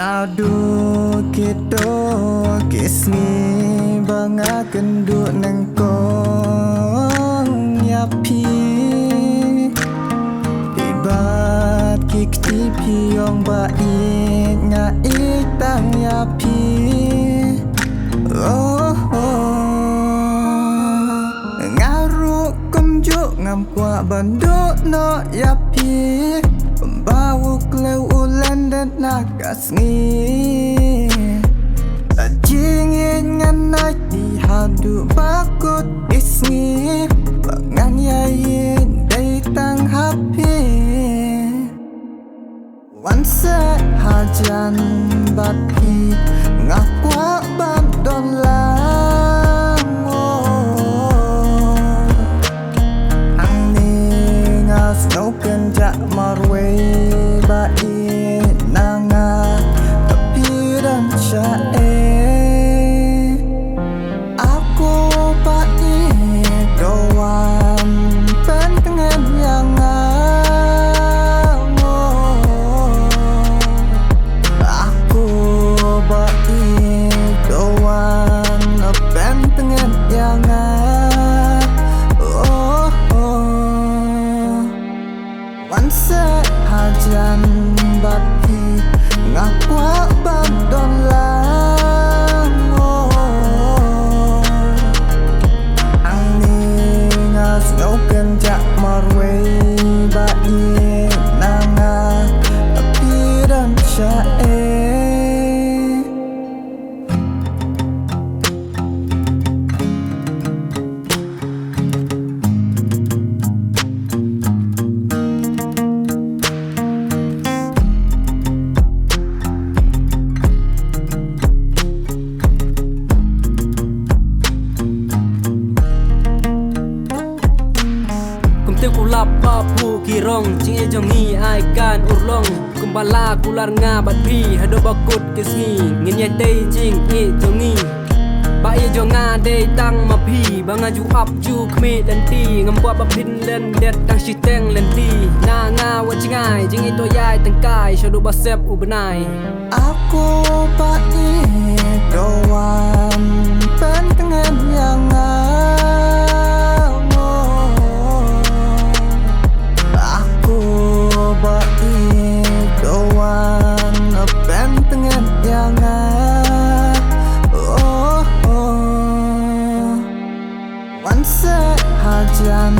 Aduh kita kisni banga kenduk nang kong yapi Ibat kikti piyong bait nga itang yapi Oh ngaruk kumjuk ngam kwa banduk no yapi Pembawa kleu ulan dan nakas ngi Tajingin ngan naik di hadu bakut isngi Bangan yayin day tang hapi Wanset hajan bati ngakwa bandon lang Ang ningas nuken jak marway bai nanga tapi dan syae Aku bai doan pentengan yang Aku bai doan pentengan yang Wanset hajan bati ngakwa bandon lang Ang ningas ngauken jak marway bai nanga tapi dan syae Kulap papu kirong cing e jongi ai kan urlong kumbala kular nga bat pi hado bakut kesngi ngin ye dei jing e jongi ba e jonga dei tang ma pi banga ju up ju khme dan ti ngam bua ba pin len det tang shi teng len ti na nga wa jingai jing e to yai tang kai shado ba sep u benai Aku bai doan pentengan yang Wanset hajan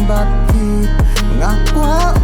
bati ngakwa